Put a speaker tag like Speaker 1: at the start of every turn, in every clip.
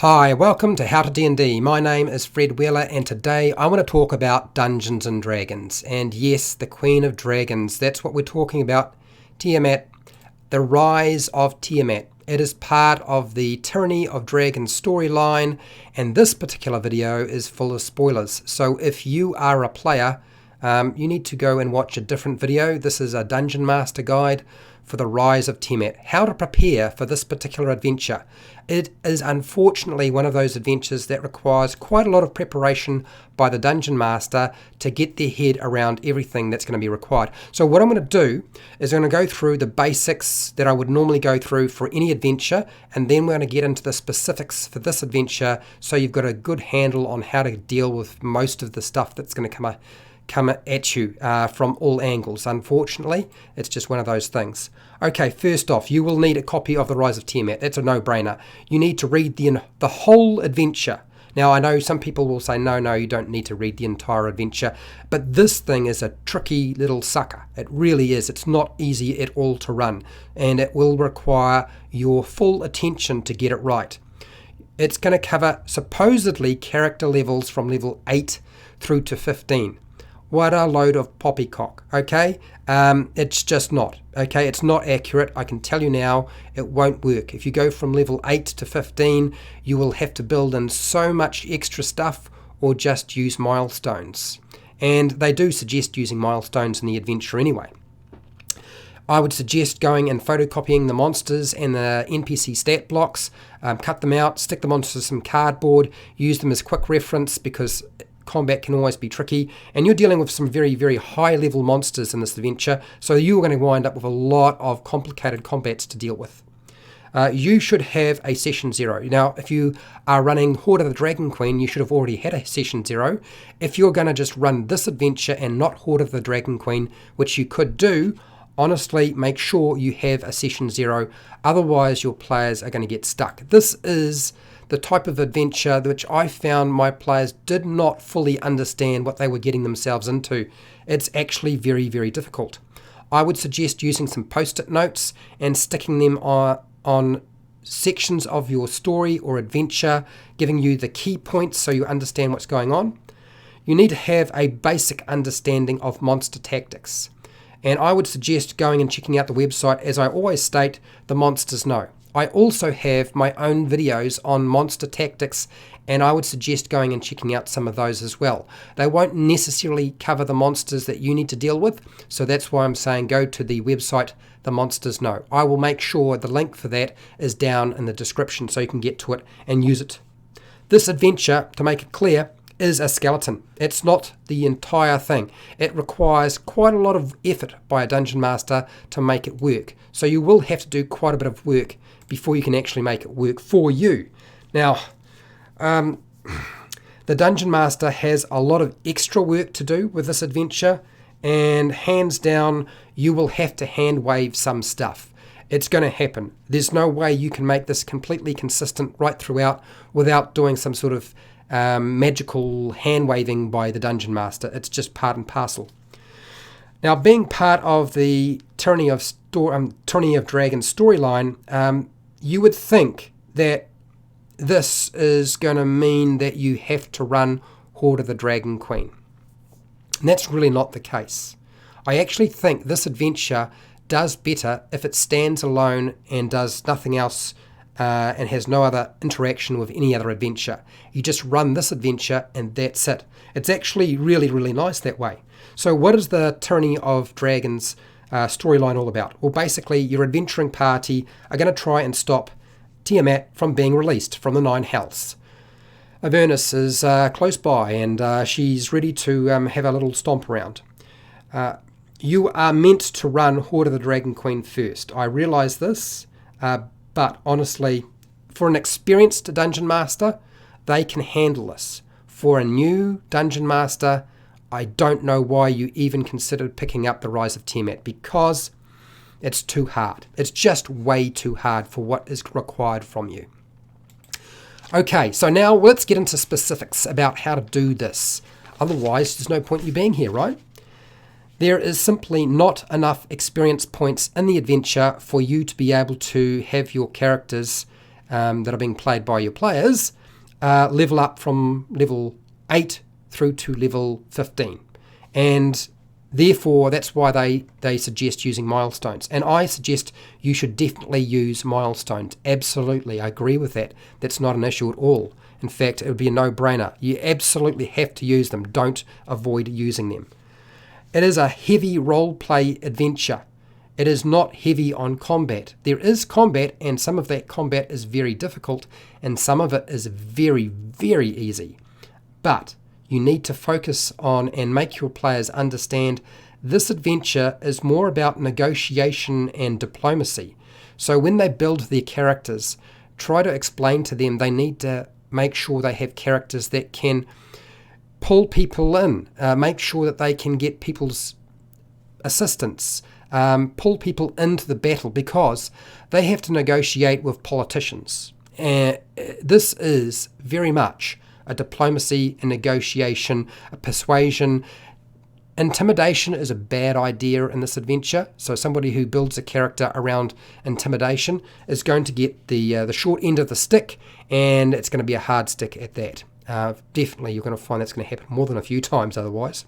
Speaker 1: Hi, welcome to HowtoDandD. My name is Fred Wheeler and today I want to talk about Dungeons and Dragons. And yes, the Queen of Dragons, that's what we're talking about. Tiamat, the rise of Tiamat. It is part of the Tyranny of Dragons storyline, and this particular video is full of spoilers. So if you are a player, you need to go and watch a different video. This is a Dungeon Master guide for the rise of Tiamat. How to prepare for this particular adventure. It is unfortunately one of those adventures that requires quite a lot of preparation by the Dungeon Master to get their head around everything that's going to be required. So what I'm going to do is I'm going to go through the basics that I would normally go through for any adventure, and then we're going to get into the specifics for this adventure so you've got a good handle on how to deal with most of the stuff that's going to come at you from all angles. Unfortunately, it's just one of those things. Okay, first off, you will need a copy of The Rise of Tiamat. That's a no-brainer. You need to read the whole adventure. Now, I know some people will say, no, you don't need to read the entire adventure, but this thing is a tricky little sucker. It really is. It's not easy at all to run, and it will require your full attention to get it right. It's going to cover supposedly character levels from level 8 through to 15. What a load of poppycock, okay? It's just not, okay? It's not accurate. I can tell you now, it won't work. If you go from level 8 to 15, you will have to build in so much extra stuff or just use milestones. And they do suggest using milestones in the adventure anyway. I would suggest going and photocopying the monsters and the NPC stat blocks, cut them out, stick them onto some cardboard, use them as quick reference because combat can always be tricky, and you're dealing with some very, very high level monsters in this adventure, so you're going to wind up with a lot of complicated combats to deal with. You should have a session 0. Now, if you are running Horde of the Dragon Queen, you should have already had a session 0. If you're going to just run this adventure and not Horde of the Dragon Queen, which you could do, honestly, make sure you have a session 0, otherwise your players are going to get stuck. This is the type of adventure which I found my players did not fully understand what they were getting themselves into. It's actually very, very difficult. I would suggest using some post-it notes and sticking them on sections of your story or adventure, giving you the key points so you understand what's going on. You need to have a basic understanding of monster tactics. And I would suggest going and checking out the website. As I always state, the monsters know. I also have my own videos on monster tactics, and I would suggest going and checking out some of those as well. They won't necessarily cover the monsters that you need to deal with, so that's why I'm saying go to the website, The Monsters Know. I will make sure the link for that is down in the description so you can get to it and use it. This adventure, to make it clear, is a skeleton. It's not the entire thing. It requires quite a lot of effort by a Dungeon Master to make it work. So you will have to do quite a bit of work before you can actually make it work for you. Now, the Dungeon Master has a lot of extra work to do with this adventure, and hands down, you will have to hand wave some stuff. It's going to happen. There's no way you can make this completely consistent right throughout without doing some sort of magical hand waving by the Dungeon Master. It's just part and parcel. Now, being part of the Tyranny of Dragons storyline, you would think that this is going to mean that you have to run Horde of the Dragon Queen. And that's really not the case. I actually think this adventure does better if it stands alone and does nothing else and has no other interaction with any other adventure. You just run this adventure and that's it. It's actually really, really nice that way. So what is the Tyranny of Dragons storyline all about? Well, basically, your adventuring party are going to try and stop Tiamat from being released from the Nine Hells. Avernus is close by and she's ready to have a little stomp around. You are meant to run Horde of the Dragon Queen first. I realise this, but honestly, for an experienced Dungeon Master, they can handle this. For a new Dungeon Master, I don't know why you even considered picking up The Rise of Tiamat, because it's too hard. It's just way too hard for what is required from you. Okay, so now let's get into specifics about how to do this. Otherwise, there's no point you being here, right? There is simply not enough experience points in the adventure for you to be able to have your characters that are being played by your players level up from level 8 through to level 15. And therefore, that's why they suggest using milestones. And I suggest you should definitely use milestones. Absolutely, I agree with that. That's not an issue at all. In fact, it would be a no-brainer. You absolutely have to use them. Don't avoid using them. It is a heavy role-play adventure. It is not heavy on combat. There is combat, and some of that combat is very difficult, and some of it is very, very easy. But you need to focus on and make your players understand this adventure is more about negotiation and diplomacy. So when they build their characters, try to explain to them they need to make sure they have characters that can pull people in, make sure that they can get people's assistance, pull people into the battle, because they have to negotiate with politicians. And this is very much a diplomacy, a negotiation, a persuasion. Intimidation is a bad idea in this adventure. So somebody who builds a character around intimidation is going to get the short end of the stick, and it's going to be a hard stick at that. Definitely you're going to find that's going to happen more than a few times otherwise.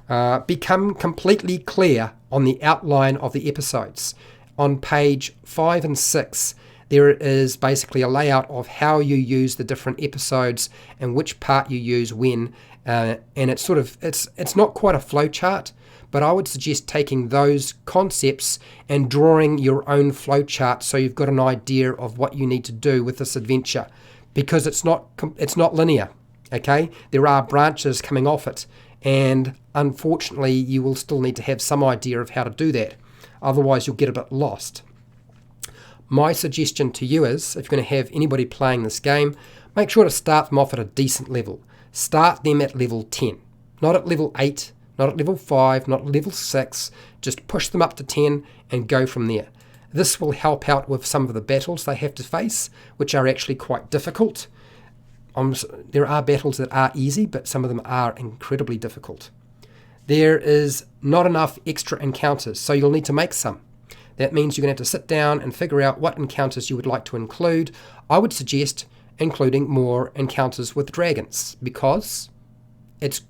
Speaker 1: Become completely clear on the outline of the episodes. On page 5 and 6, there is basically a layout of how you use the different episodes and which part you use when, and it's not quite a flow chart, but I would suggest taking those concepts and drawing your own flow chart so you've got an idea of what you need to do with this adventure, because it's not linear. Okay, there are branches coming off it, and unfortunately you will still need to have some idea of how to do that, otherwise you'll get a bit lost. My suggestion to you is, if you're going to have anybody playing this game, make sure to start them off at a decent level. Start them at level 10, not at level 8, not at level 5, not at level 6. Just push them up to 10 and go from there. This will help out with some of the battles they have to face, which are actually quite difficult. There are battles that are easy, but some of them are incredibly difficult. There is not enough extra encounters, so you'll need to make some. That means you're going to have to sit down and figure out what encounters you would like to include. I would suggest including more encounters with dragons, because it's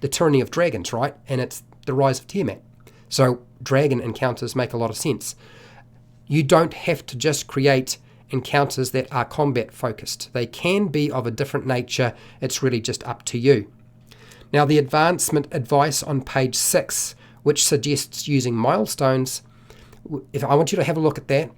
Speaker 1: the tyranny of dragons, right? And it's the rise of Tiamat. So dragon encounters make a lot of sense. You don't have to just create encounters that are combat focused. They can be of a different nature. It's really just up to you. Now, the advancement advice on page 6, which suggests using milestones, if I want you to have a look at that,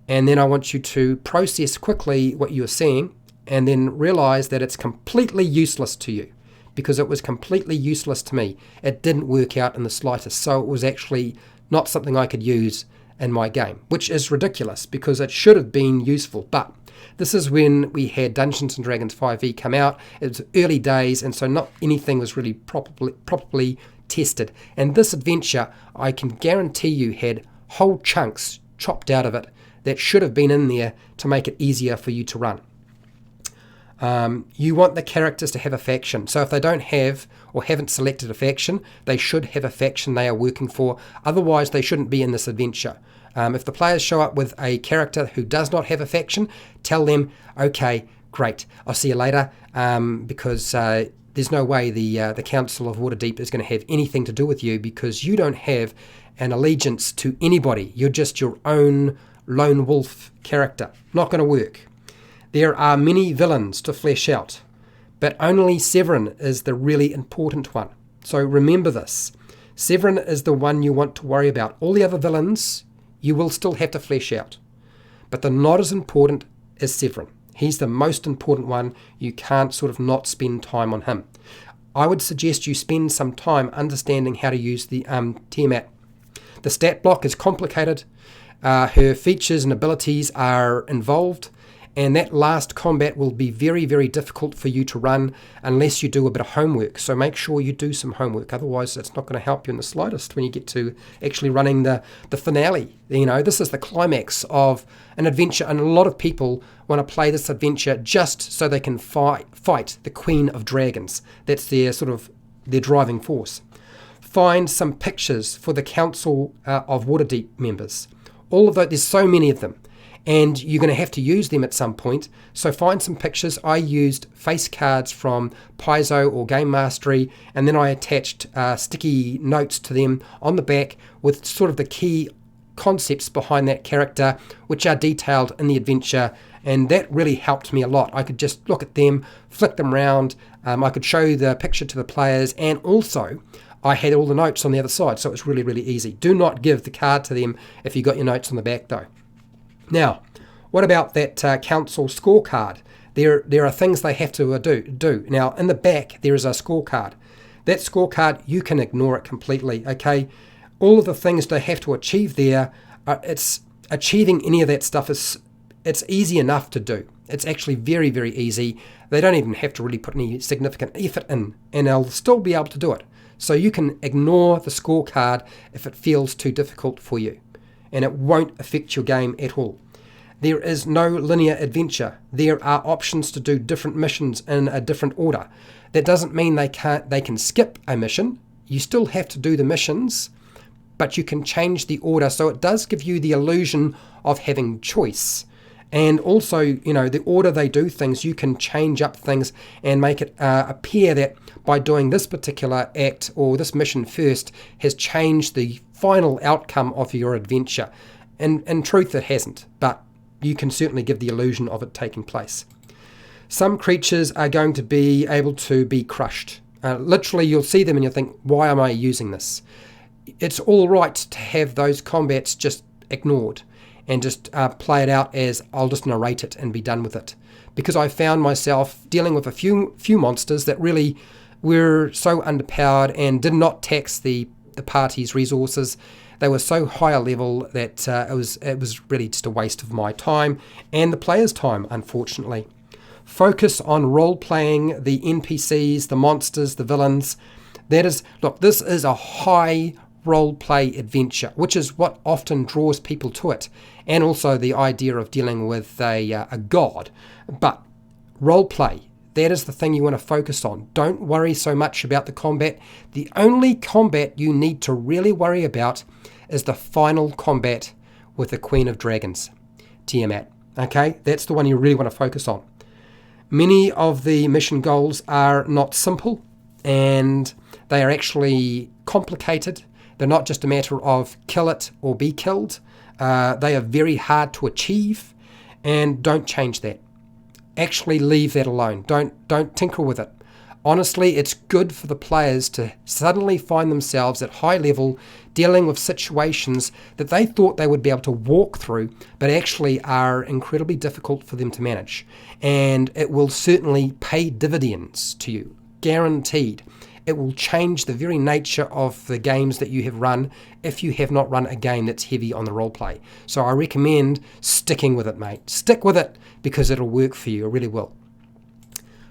Speaker 1: and then I want you to process quickly what you're seeing, and then realize that it's completely useless to you, because it was completely useless to me. It didn't work out in the slightest, so it was actually not something I could use in my game, which is ridiculous because it should have been useful. But this is when we had Dungeons & Dragons 5e come out. It was early days, and so not anything was really properly tested. And this adventure, I can guarantee you, had whole chunks chopped out of it that should have been in there to make it easier for you to run. You want the characters to have a faction. So if they don't have or haven't selected a faction, they should have a faction they are working for. Otherwise, they shouldn't be in this adventure. If the players show up with a character who does not have a faction, tell them, okay, great, I'll see you later, because there's no way the Council of Waterdeep is going to have anything to do with you, because you don't have an allegiance to anybody. You're just your own lone wolf character. Not going to work. There are many villains to flesh out, but only Severin is the really important one. So remember this. Severin is the one you want to worry about. All the other villains you will still have to flesh out, but they're not as important as Severin. He's the most important one. You can't sort of not spend time on him. I would suggest you spend some time understanding how to use the Tiamat. The stat block is complicated. Her features and abilities are involved, and that last combat will be very, very difficult for you to run unless you do a bit of homework. So make sure you do some homework. Otherwise, it's not going to help you in the slightest when you get to actually running the finale. You know, this is the climax of an adventure, and a lot of people want to play this adventure just so they can fight the Queen of Dragons. That's their driving force. Find some pictures for the Council of Waterdeep members. All of those, there's so many of them. and you're going to have to use them at some point. So find some pictures. I used face cards from Paizo or Game Mastery, and then I attached sticky notes to them on the back with sort of the key concepts behind that character, which are detailed in the adventure, and that really helped me a lot. I could just look at them, flick them around, I could show the picture to the players, and also I had all the notes on the other side, so it was really, really easy. Do not give the card to them if you got your notes on the back though. Now, what about that council scorecard? There are things they have to do. Now, in the back, there is a scorecard. That scorecard, you can ignore it completely, okay? All of the things they have to achieve there, it's achieving any of that stuff it's easy enough to do. It's actually very, very easy. They don't even have to really put any significant effort in, and they'll still be able to do it. So you can ignore the scorecard if it feels too difficult for you, and it won't affect your game at all. There is no linear adventure. There are options to do different missions in a different order. That doesn't mean they can skip a mission. You still have to do the missions, but you can change the order, so it does give you the illusion of having choice. And also, the order they do things, you can change up things and make it appear that by doing this particular act or this mission first has changed the final outcome of your adventure. And in truth, it hasn't, but you can certainly give the illusion of it taking place. Some creatures are going to be able to be crushed. Literally, you'll see them and you'll think, why am I using this? It's all right to have those combats just ignored and just play it out as I'll just narrate it and be done with it. Because I found myself dealing with a few monsters that really were so underpowered and did not tax the party's resources. They were so high a level that it was really just a waste of my time and the players' time, unfortunately. Focus on role-playing the NPCs, the monsters, the villains. This is a high role-play adventure, which is what often draws people to it, and also the idea of dealing with a god. But role-play, that is the thing you want to focus on. Don't worry so much about the combat. The only combat you need to really worry about is the final combat with the Queen of Dragons, Tiamat. Okay, that's the one you really want to focus on. Many of the mission goals are not simple, and they are actually complicated. They're not just a matter of kill it or be killed. They are very hard to achieve, and don't change that. Actually leave that alone. Don't tinker with it. Honestly, it's good for the players to suddenly find themselves at high level dealing with situations that they thought they would be able to walk through, but actually are incredibly difficult for them to manage. And it will certainly pay dividends to you, guaranteed. It will change the very nature of the games that you have run if you have not run a game that's heavy on the roleplay. So I recommend sticking with it, mate. Stick with it because it'll work for you. It really will.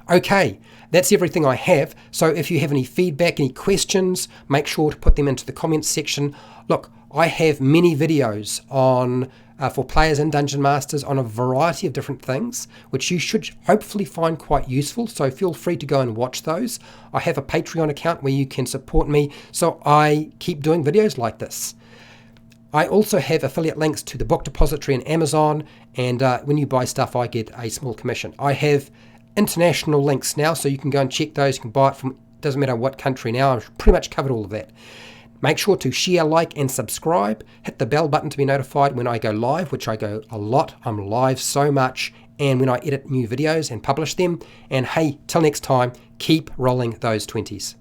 Speaker 1: Okay, that's everything I have. So if you have any feedback, any questions, make sure to put them into the comments section. Look, I have many videos on for players and Dungeon Masters on a variety of different things, which you should hopefully find quite useful, so feel free to go and watch those. I have a Patreon account where you can support me, so I keep doing videos like this. I also have affiliate links to the book depository and Amazon, and when you buy stuff, I get a small commission. I have international links now, so you can go and check those. You can buy it from, doesn't matter what country now. I've pretty much covered all of that. Make sure to share, like, and subscribe. Hit the bell button to be notified when I go live, which I go a lot. I'm live so much, and when I edit new videos and publish them. And hey, till next time, keep rolling those 20s.